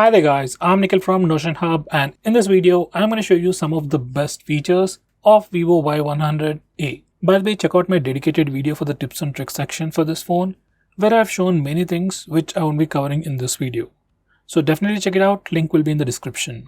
Hi there guys, I'm Nikhil from Notion Hub, and in this video I'm going to show you some of the best features of Vivo Y100A. By the way, check out my dedicated video for the tips and tricks section for this phone, where I've shown many things which I won't be covering in this video. So definitely check it out, link will be in the description.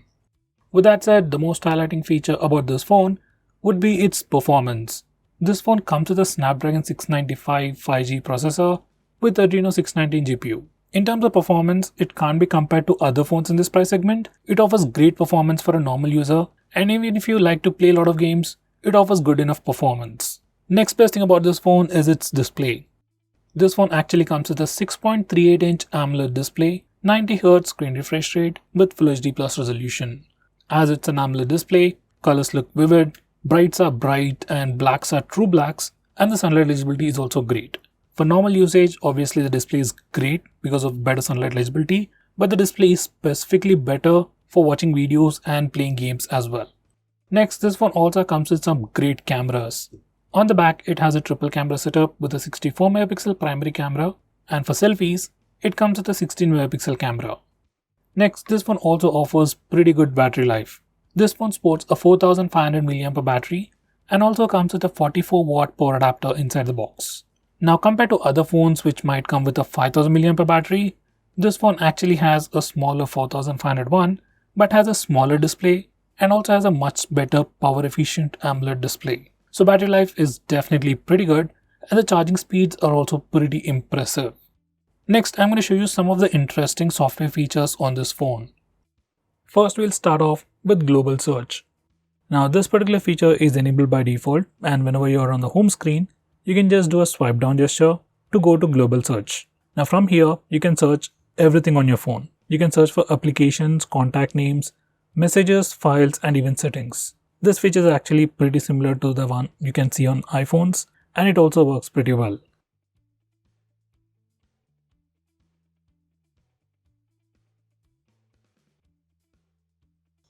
With that said, the most highlighting feature about this phone would be its performance. This phone comes with a Snapdragon 695 5G processor with Adreno 619 GPU. In terms of performance, it can't be compared to other phones in this price segment. It offers great performance for a normal user, and even if you like to play a lot of games, it offers good enough performance. Next best thing about this phone is its display. This phone actually comes with a 6.38-inch AMOLED display, 90Hz screen refresh rate with Full HD Plus resolution. As it's an AMOLED display, colors look vivid, brights are bright and blacks are true blacks, and the sunlight legibility is also great. For normal usage, obviously the display is great because of better sunlight legibility, but the display is specifically better for watching videos and playing games as well. Next, this phone also comes with some great cameras. On the back, it has a triple camera setup with a 64 megapixel primary camera, and for selfies, it comes with a 16 megapixel camera. Next, this phone also offers pretty good battery life. This phone sports a 4500 mAh battery and also comes with a 44 watt power adapter inside the box. Now, compared to other phones which might come with a 5000 mAh battery, this phone actually has a smaller 4500 one, but has a smaller display and also has a much better power efficient AMOLED display. So battery life is definitely pretty good, and the charging speeds are also pretty impressive. Next, I'm going to show you some of the interesting software features on this phone. First, we'll start off with global search. Now, this particular feature is enabled by default, and whenever you're on the home screen, you can just do a swipe down gesture to go to global search. Now from here, you can search everything on your phone. You can search for applications, contact names, messages, files, and even settings. This feature is actually pretty similar to the one you can see on iPhones, and it also works pretty well.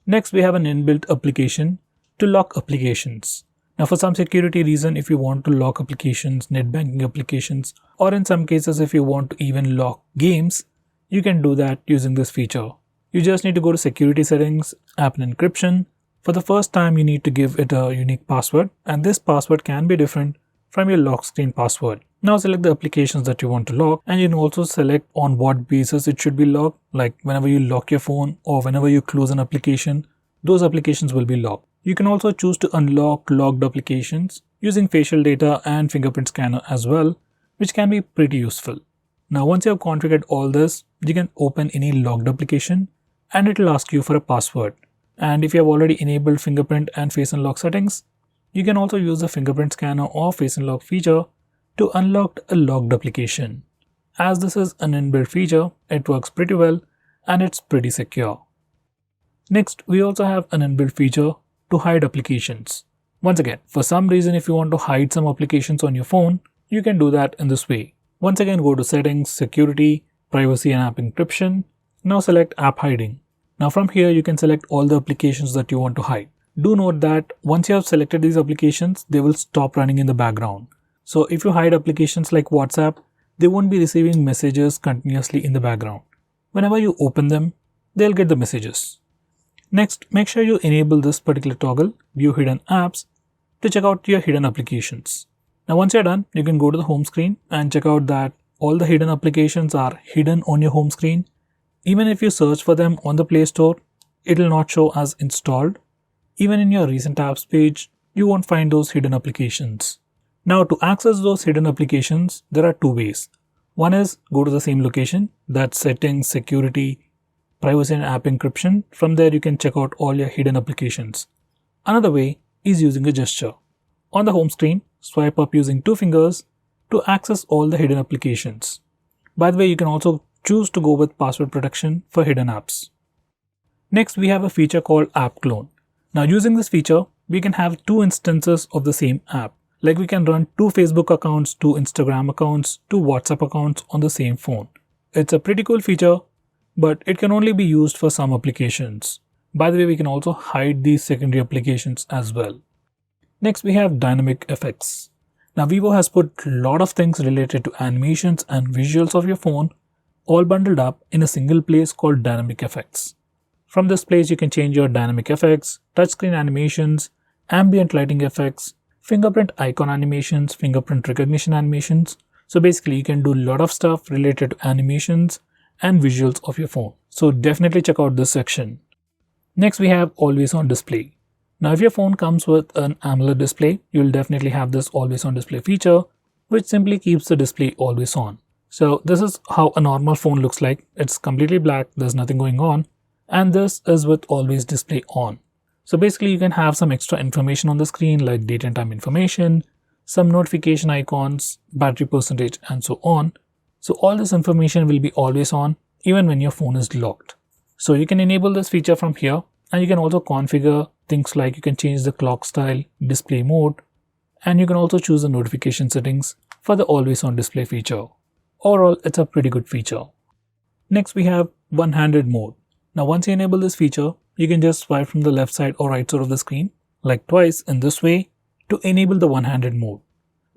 Next, we have an inbuilt application to lock applications. Now for some security reason, if you want to lock applications, net banking applications, or in some cases if you want to even lock games, you can do that using this feature. You just need to go to security settings, app and encryption. For the first time, you need to give it a unique password, and this password can be different from your lock screen password. Now select the applications that you want to lock, and you can also select on what basis it should be locked, like whenever you lock your phone or whenever you close an application, those applications will be locked. You can also choose to unlock locked applications using facial data and fingerprint scanner as well, which can be pretty useful. Now once you have configured all this, you can open any locked application and it will ask you for a password. And if you have already enabled fingerprint and face unlock settings, you can also use the fingerprint scanner or face unlock feature to unlock a locked application. As this is an inbuilt feature, it works pretty well and it's pretty secure. Next, we also have an inbuilt feature to hide applications. Once again, for some reason if you want to hide some applications on your phone, you can do that in this way. Once again, go to settings, security, privacy and app encryption. Now select app hiding. Now from here you can select all the applications that you want to hide. Do note that once you have selected these applications, they will stop running in the background. So if you hide applications like WhatsApp, they won't be receiving messages continuously in the background. Whenever you open them, they'll get the messages. Next, make sure you enable this particular toggle, View Hidden Apps, to check out your hidden applications. Now once you're done, you can go to the home screen and check out that all the hidden applications are hidden on your home screen. Even if you search for them on the Play Store, it will not show as installed. Even in your recent apps page, you won't find those hidden applications. Now to access those hidden applications, there are two ways. One is go to the same location, that's settings, security, privacy and app encryption. From there you can check out all your hidden applications. Another way is using a gesture. On the home screen, swipe up using two fingers to access all the hidden applications. By the way, you can also choose to go with password protection for hidden apps. Next, we have a feature called App Clone. Now using this feature, we can have two instances of the same app. Like we can run two Facebook accounts, two Instagram accounts, two WhatsApp accounts on the same phone. It's a pretty cool feature, but it can only be used for some applications. By the way, we can also hide these secondary applications as well. Next, we have dynamic effects. Now Vivo has put a lot of things related to animations and visuals of your phone all bundled up in a single place called Dynamic Effects. From this place, you can change your dynamic effects, touchscreen animations, ambient lighting effects, fingerprint icon animations, fingerprint recognition animations. So basically, you can do a lot of stuff related to animations and visuals of your phone. So definitely check out this section. Next, we have Always On Display. Now, if your phone comes with an AMOLED display, you'll definitely have this Always On Display feature, which simply keeps the display always on. So this is how a normal phone looks like. It's completely black, there's nothing going on. And this is with Always Display On. So basically, you can have some extra information on the screen like date and time information, some notification icons, battery percentage, and so on. So all this information will be always on even when your phone is locked. So you can enable this feature from here, and you can also configure things like you can change the clock style, display mode, and you can also choose the notification settings for the Always On Display feature. Overall, it's a pretty good feature. Next, we have one-handed mode. Now, once you enable this feature, you can just swipe from the left side or right side of the screen, like twice in this way, to enable the one-handed mode.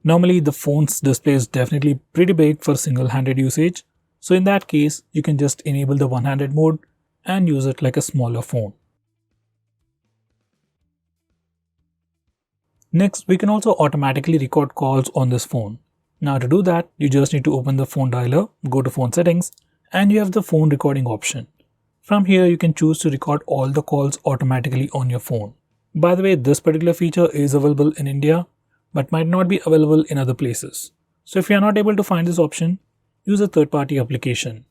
Normally, the phone's display is definitely pretty big for single-handed usage. So in that case, you can just enable the one-handed mode and use it like a smaller phone. Next, we can also automatically record calls on this phone. Now to do that, you just need to open the phone dialer, go to phone settings, and you have the phone recording option. From here, you can choose to record all the calls automatically on your phone. By the way, this particular feature is available in India, but might not be available in other places. So if you are not able to find this option, use a third-party application.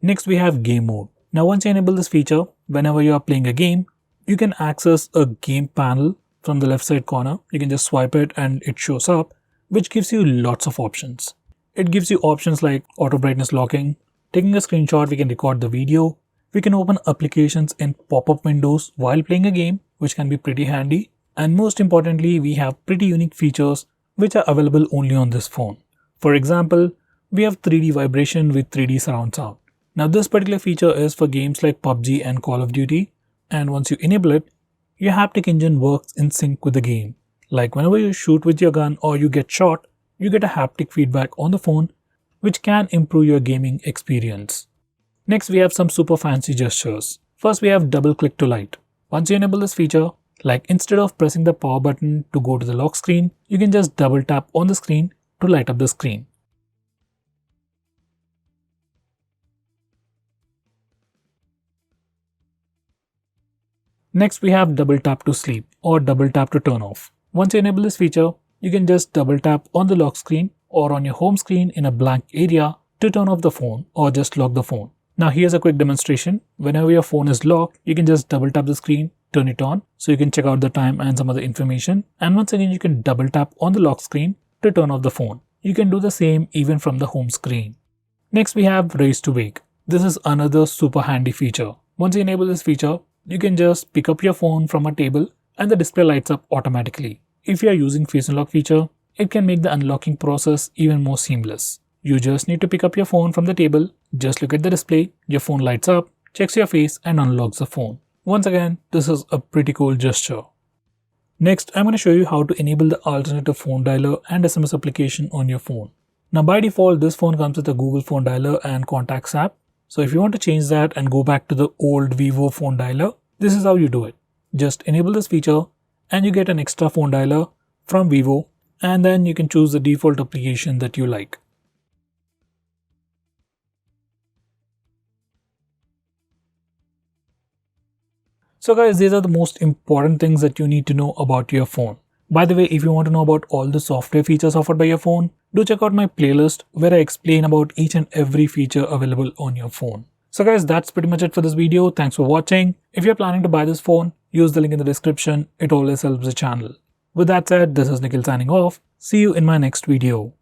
Next, we have game mode. Now once you enable this feature, whenever you are playing a game, you can access a game panel from the left side corner. You can just swipe it and it shows up, which gives you lots of options. It gives you options like auto brightness locking, taking a screenshot, we can record the video, we can open applications in pop-up windows while playing a game, which can be pretty handy. And most importantly, we have pretty unique features which are available only on this phone. For example, we have 3D vibration with 3D surround sound. Now this particular feature is for games like PUBG and Call of Duty, and once you enable it, your haptic engine works in sync with the game. Like whenever you shoot with your gun or you get shot, you get a haptic feedback on the phone, which can improve your gaming experience. Next, we have some super fancy gestures. First, we have double click to light. Once you enable this feature, like instead of pressing the power button to go to the lock screen, you can just double tap on the screen to light up the screen. Next, we have double tap to sleep or double tap to turn off. Once you enable this feature, you can just double tap on the lock screen or on your home screen in a blank area to turn off the phone or just lock the phone. Now here's a quick demonstration. Whenever your phone is locked, you can just double tap the screen, turn it on, so you can check out the time and some other information. And once again, you can double tap on the lock screen to turn off the phone. You can do the same even from the home screen. Next, we have raise to wake. This is another super handy feature. Once you enable this feature, you can just pick up your phone from a table and the display lights up automatically. If you are using face unlock feature, it can make the unlocking process even more seamless. You just need to pick up your phone from the table, just look at the display, your phone lights up, checks your face and unlocks the phone. Once again, this is a pretty cool gesture. Next, I'm going to show you how to enable the alternative phone dialer and SMS application on your phone. Now by default, this phone comes with a Google phone dialer and contacts app. So if you want to change that and go back to the old Vivo phone dialer, this is how you do it. Just enable this feature and you get an extra phone dialer from Vivo, and then you can choose the default application that you like. So guys, these are the most important things that you need to know about your phone. By the way, if you want to know about all the software features offered by your phone, do check out my playlist where I explain about each and every feature available on your phone. So guys, that's pretty much it for this video. Thanks for watching. If you're planning to buy this phone, use the link in the description. It always helps the channel. With that said, this is Nikhil signing off. See you in my next video.